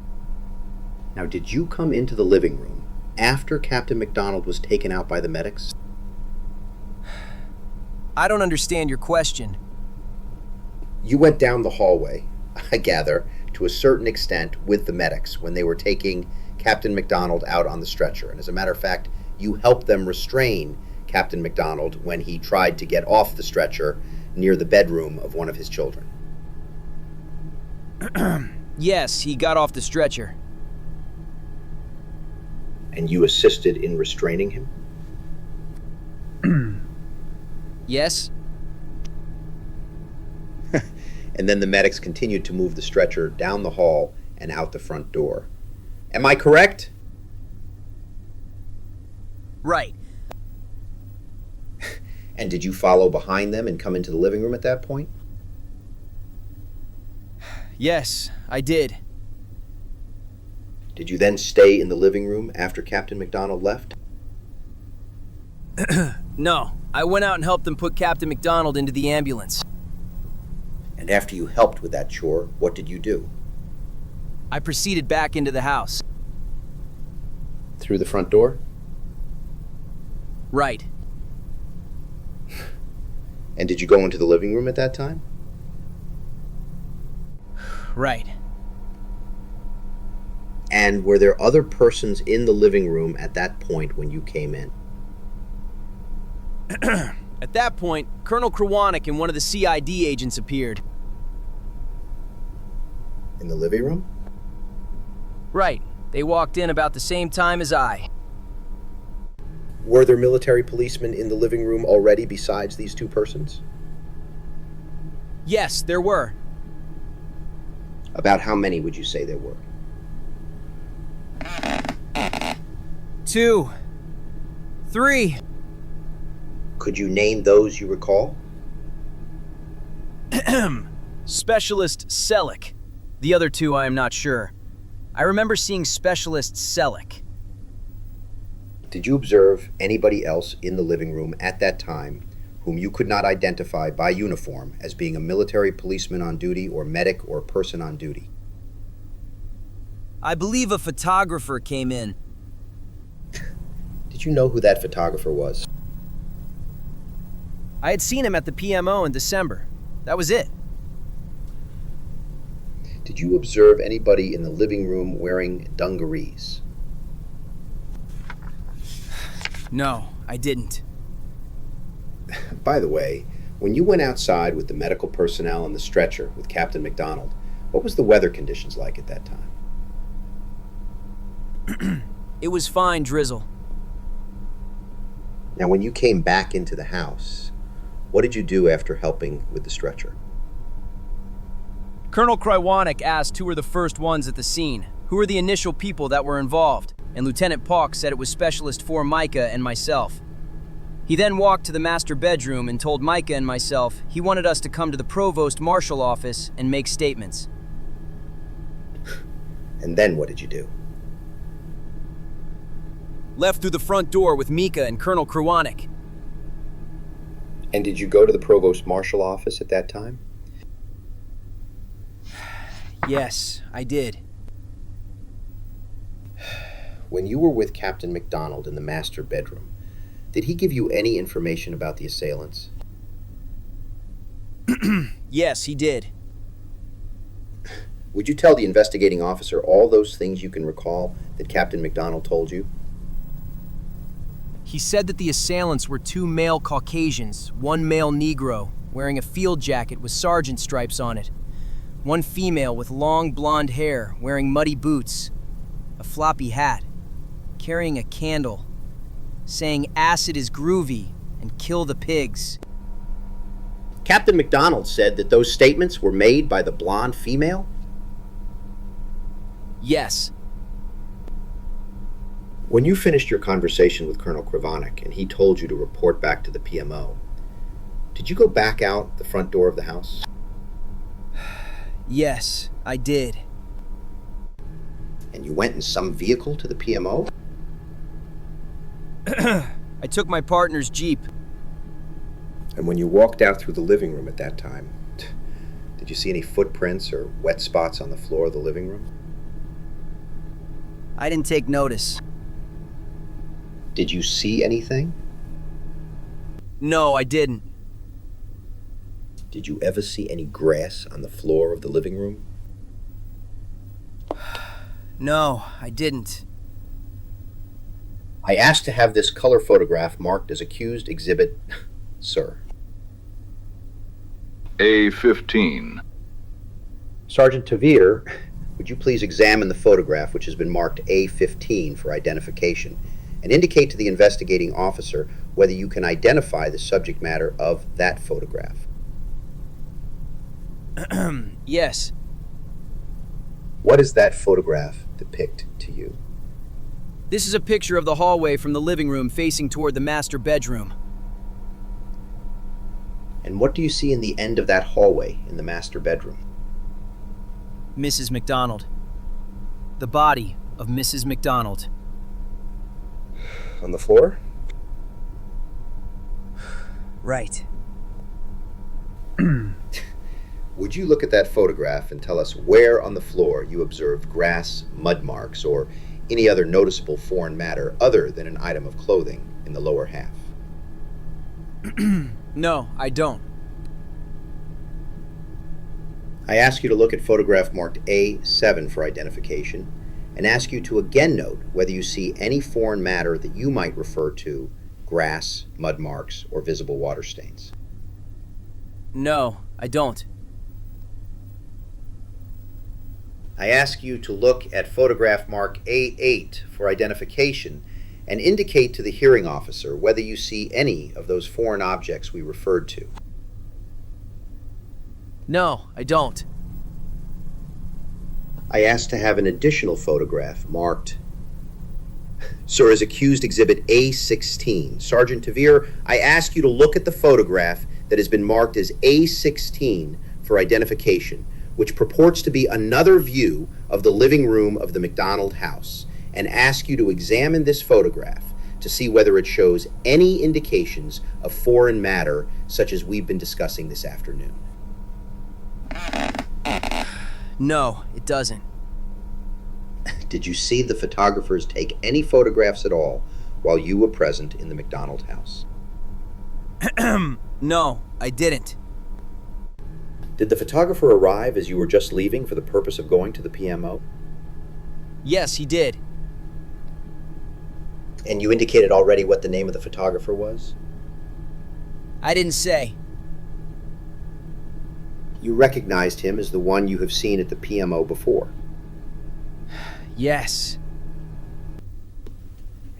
Now, did you come into the living room after Captain McDonald was taken out by the medics? I don't understand your question. You went down the hallway, I gather, to a certain extent with the medics when they were taking Captain McDonald out on the stretcher. And as a matter of fact, you helped them restrain Captain McDonald when he tried to get off the stretcher near the bedroom of one of his children. Yes, he got off the stretcher. And you assisted in restraining him? Yes? And then the medics continued to move the stretcher down the hall and out the front door. Am I correct? Right. And did you follow behind them and come into the living room at that point? Yes, I did. Did you then stay in the living room after Captain McDonald left? No, I went out and helped them put Captain McDonald into the ambulance. And after you helped with that chore, what did you do? I proceeded back into the house. Through the front door? Right. And did you go into the living room at that time? Right. And were there other persons in the living room at that point when you came in? At that point, Colonel Krawanik and one of the CID agents appeared. In the living room? Right. They walked in about the same time as I. Were there military policemen in the living room already besides these two persons? Yes, there were. About how many would you say there were? 2, 3. Could you name those you recall? Specialist Selleck. The other 2 I am not sure. I remember seeing Specialist Selleck. Did you observe anybody else in the living room at that time whom you could not identify by uniform as being a military policeman on duty or medic or person on duty? I believe a photographer came in. Did you know who that photographer was? I had seen him at the PMO in December. That was it. Did you observe anybody in the living room wearing dungarees? No, I didn't. By the way, when you went outside with the medical personnel and the stretcher with Captain McDonald, what was the weather conditions like at that time? It was fine drizzle. Now, when you came back into the house, what did you do after helping with the stretcher? Colonel Krywanik asked who were the first ones at the scene, who were the initial people that were involved, and Lieutenant Pauk said it was Specialist 4 Micah and myself. He then walked to the master bedroom and told Micah and myself he wanted us to come to the Provost Marshal office and make statements. And then what did you do? Left through the front door with Mika and Colonel Krywanik. And did you go to the Provost Marshal office at that time? Yes, I did. When you were with Captain McDonald in the master bedroom, did he give you any information about the assailants? Yes, he did. Would you tell the investigating officer all those things you can recall that Captain McDonald told you? He said that the assailants were 2 male Caucasians, 1 male Negro, wearing a field jacket with sergeant stripes on it, 1 female with long blonde hair, wearing muddy boots, a floppy hat, carrying a candle, saying acid is groovy and kill the pigs. Captain McDonald said that those statements were made by the blonde female? Yes. When you finished your conversation with Colonel Krywanik and he told you to report back to the PMO, did you go back out the front door of the house? Yes, I did. And you went in some vehicle to the PMO? I took my partner's Jeep. And when you walked out through the living room at that time, did you see any footprints or wet spots on the floor of the living room? I didn't take notice. Did you see anything? No, I didn't. Did you ever see any grass on the floor of the living room? No, I didn't. I asked to have this color photograph marked as accused exhibit, sir. A15. Sergeant Tevere, would you please examine the photograph which has been marked A15 for identification and indicate to the investigating officer whether you can identify the subject matter of that photograph? Yes. What does that photograph depict to you? This is a picture of the hallway from the living room facing toward the master bedroom. And what do you see in the end of that hallway in the master bedroom? Mrs. McDonald. The body of Mrs. McDonald. On the floor? Right. Would you look at that photograph and tell us where on the floor you observed grass, mud marks, or any other noticeable foreign matter other than an item of clothing in the lower half? No, I don't. I ask you to look at photograph marked A7 for identification and ask you to again note whether you see any foreign matter that you might refer to grass, mud marks, or visible water stains. No, I don't. I ask you to look at photograph mark A8 for identification and indicate to the hearing officer whether you see any of those foreign objects we referred to. No, I don't. I ask to have an additional photograph marked, sir, as accused exhibit A16. Sergeant Tevere, I ask you to look at the photograph that has been marked as A16 for identification, which purports to be another view of the living room of the McDonald house, and ask you to examine this photograph to see whether it shows any indications of foreign matter such as we've been discussing this afternoon. No, it doesn't. Did you see the photographers take any photographs at all while you were present in the McDonald house? No, I didn't. Did the photographer arrive as you were just leaving for the purpose of going to the PMO? Yes, he did. And you indicated already what the name of the photographer was? I didn't say. You recognized him as the one you have seen at the PMO before. Yes.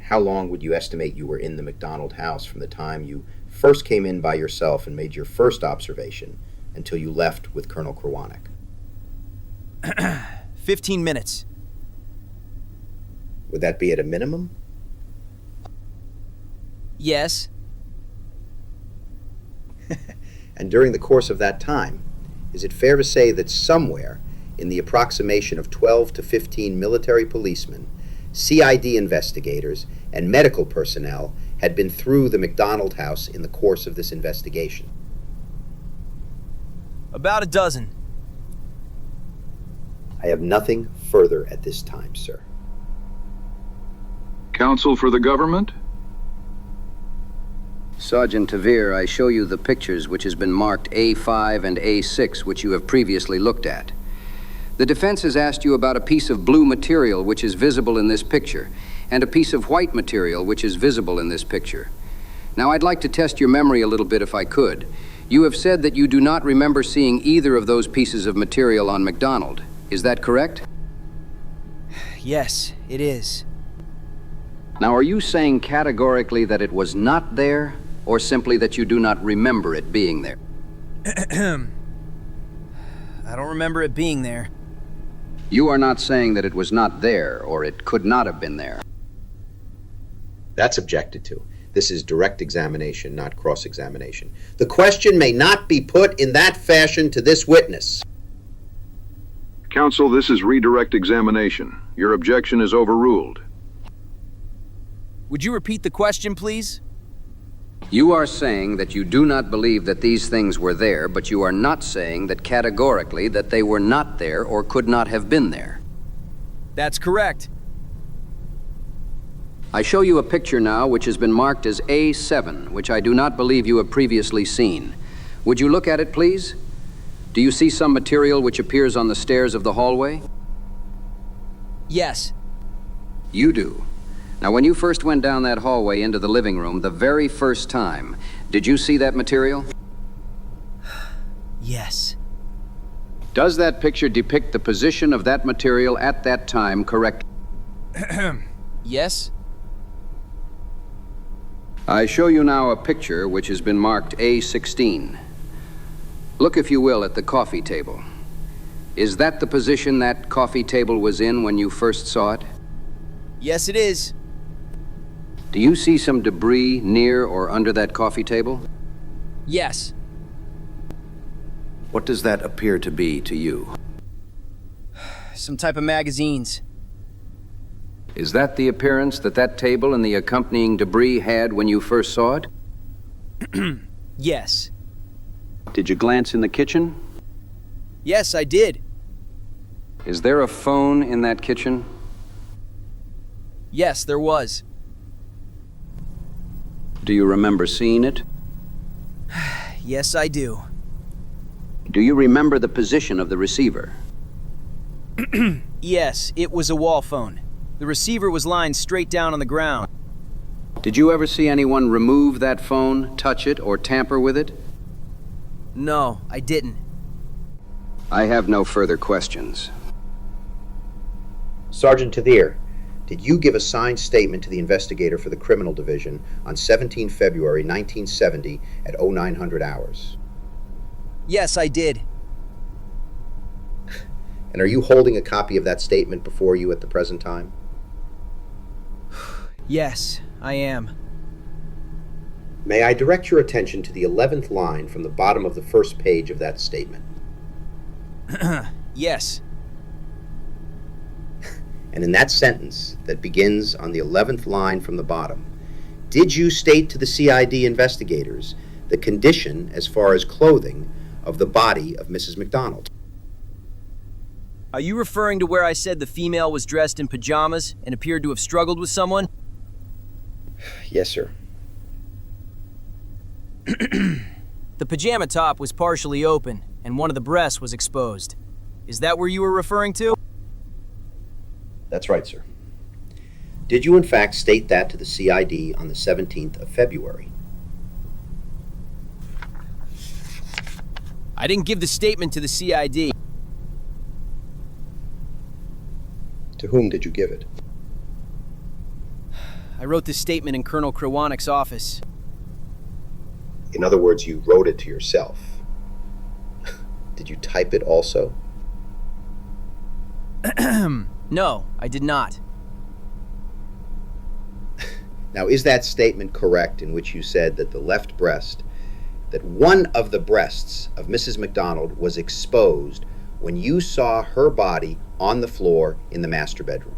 How long would you estimate you were in the McDonald house from the time you first came in by yourself and made your first observation until you left with Colonel Krawanek? 15 minutes. Would that be at a minimum? Yes. And during the course of that time, is it fair to say that somewhere in the approximation of 12 to 15 military policemen, CID investigators, and medical personnel had been through the McDonald house in the course of this investigation? About a dozen. I have nothing further at this time, sir. Counsel for the government? Sergeant Tevere, I show you the pictures which has been marked A5 and A6, which you have previously looked at. The defense has asked you about a piece of blue material which is visible in this picture, and a piece of white material which is visible in this picture. Now, I'd like to test your memory a little bit if I could. You have said that you do not remember seeing either of those pieces of material on McDonald. Is that correct? Yes, it is. Now, are you saying categorically that it was not there, or simply that you do not remember it being there? I don't remember it being there. You are not saying that it was not there, or it could not have been there. That's objected to. This is direct examination, not cross-examination. The question may not be put in that fashion to this witness. Counsel, this is redirect examination. Your objection is overruled. Would you repeat the question, please? You are saying that you do not believe that these things were there, but you are not saying that categorically that they were not there or could not have been there. That's correct. I show you a picture now which has been marked as A7, which I do not believe you have previously seen. Would you look at it, please? Do you see some material which appears on the stairs of the hallway? Yes. You do. Now, when you first went down that hallway into the living room, the very first time, did you see that material? Yes. Does that picture depict the position of that material at that time correctly? Yes. I show you now a picture which has been marked A16. Look, if you will, at the coffee table. Is that the position that coffee table was in when you first saw it? Yes, it is. Do you see some debris near or under that coffee table? Yes. What does that appear to be to you? Some type of magazines. Is that the appearance that that table and the accompanying debris had when you first saw it? Yes. Did you glance in the kitchen? Yes, I did. Is there a phone in that kitchen? Yes, there was. Do you remember seeing it? Yes, I do. Do you remember the position of the receiver? Yes, it was a wall phone. The receiver was lying straight down on the ground. Did you ever see anyone remove that phone, touch it, or tamper with it? No, I didn't. I have no further questions. Sergeant Tevere, did you give a signed statement to the investigator for the Criminal Division on 17 February 1970 at 0900 hours? Yes, I did. And are you holding a copy of that statement before you at the present time? Yes, I am. May I direct your attention to the 11th line from the bottom of the first page of that statement? Yes. And in that sentence that begins on the 11th line from the bottom, did you state to the CID investigators the condition as far as clothing of the body of Mrs. McDonald? Are you referring to where I said the female was dressed in pajamas and appeared to have struggled with someone? Yes, sir. The pajama top was partially open, and one of the breasts was exposed. Is that where you were referring to? That's right, sir. Did you in fact state that to the CID on the 17th of February? I didn't give the statement to the CID. To whom did you give it? I wrote the statement in Colonel Krewanik's office. In other words, you wrote it to yourself. Did you type it also? No, I did not. Now, is that statement correct in which you said that the left breast, that one of the breasts of Mrs. McDonald was exposed when you saw her body on the floor in the master bedroom?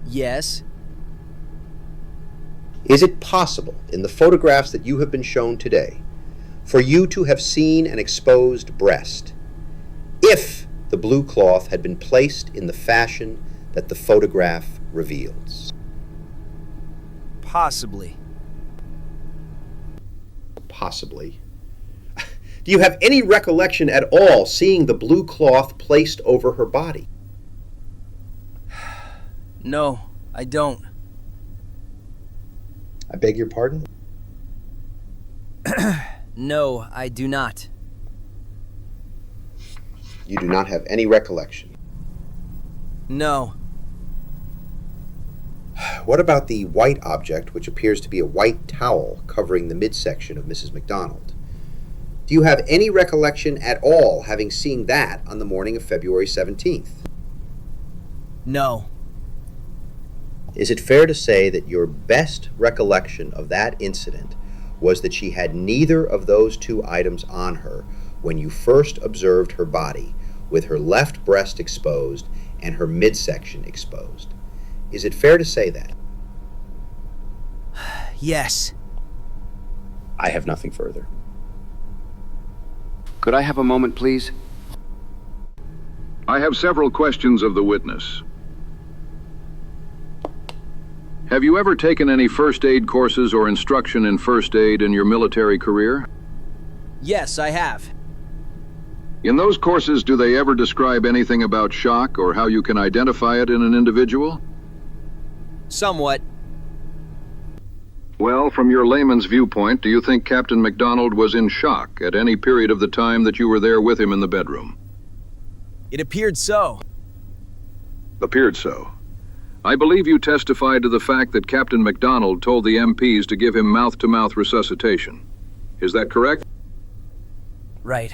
Yes. Is it possible, in the photographs that you have been shown today, for you to have seen an exposed breast if the blue cloth had been placed in the fashion that the photograph reveals? Possibly. Possibly. Do you have any recollection at all seeing the blue cloth placed over her body? No, I don't. I beg your pardon? No, I do not. You do not have any recollection. No. What about the white object, which appears to be a white towel covering the midsection of Mrs. McDonald? Do you have any recollection at all having seen that on the morning of February 17th? No. Is it fair to say that your best recollection of that incident was that she had neither of those two items on her when you first observed her body, with her left breast exposed and her midsection exposed? Is it fair to say that? Yes. I have nothing further. Could I have a moment, please? I have several questions of the witness. Have you ever taken any first aid courses or instruction in first aid in your military career? Yes, I have. In those courses, do they ever describe anything about shock or how you can identify it in an individual? Somewhat. Well, from your layman's viewpoint, do you think Captain McDonald was in shock at any period of the time that you were there with him in the bedroom? It appeared so. Appeared so. I believe you testified to the fact that Captain McDonald told the MPs to give him mouth-to-mouth resuscitation. Is that correct? Right.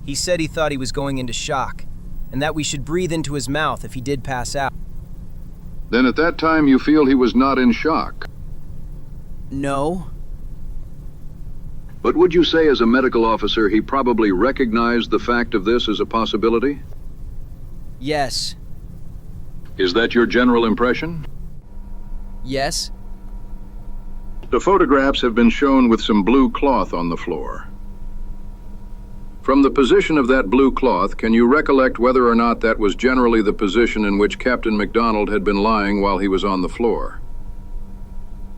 He said he thought he was going into shock, and that we should breathe into his mouth if he did pass out. Then at that time you feel he was not in shock. No. But would you say as a medical officer he probably recognized the fact of this as a possibility? Yes. Is that your general impression? Yes. The photographs have been shown with some blue cloth on the floor. From the position of that blue cloth, can you recollect whether or not that was generally the position in which Captain McDonald had been lying while he was on the floor?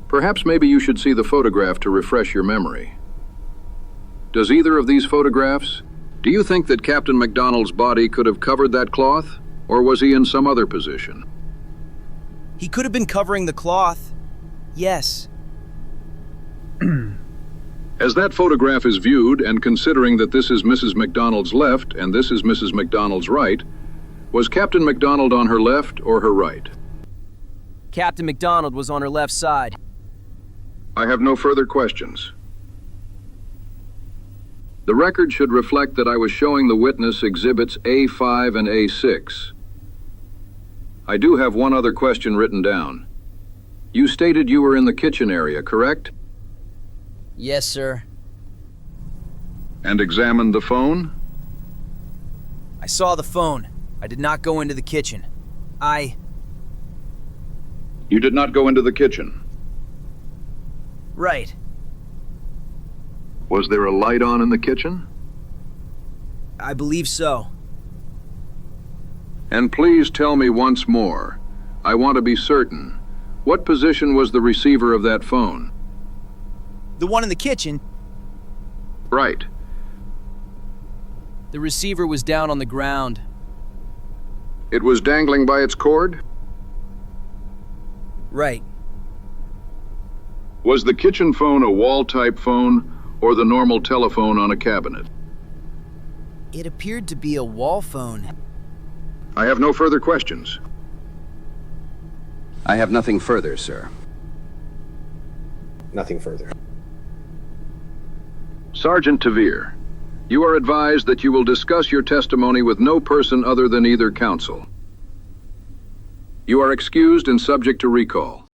Perhaps maybe you should see the photograph to refresh your memory. Does either of these photographs, do you think that Captain McDonald's body could have covered that cloth, or was he in some other position? He could have been covering the cloth. Yes. As that photograph is viewed, and considering that this is Mrs. McDonald's left and this is Mrs. McDonald's right, was Captain McDonald on her left or her right? Captain McDonald was on her left side. I have no further questions. The record should reflect that I was showing the witness exhibits A5 and A6. I do have one other question written down. You stated you were in the kitchen area, correct? Yes, sir. And examined the phone? I saw the phone. I did not go into the kitchen. You did not go into the kitchen. Right. Was there a light on in the kitchen? I believe so. And please tell me once more, I want to be certain, what position was the receiver of that phone? The one in the kitchen, Right. the receiver was down on the ground. It was dangling by its cord? Right. Was the kitchen phone a wall-type phone or the normal telephone on a cabinet? It appeared to be a wall phone. I have no further questions. I have nothing further, sir. Nothing further. Sergeant Tevere, you are advised that you will discuss your testimony with no person other than either counsel. You are excused and subject to recall.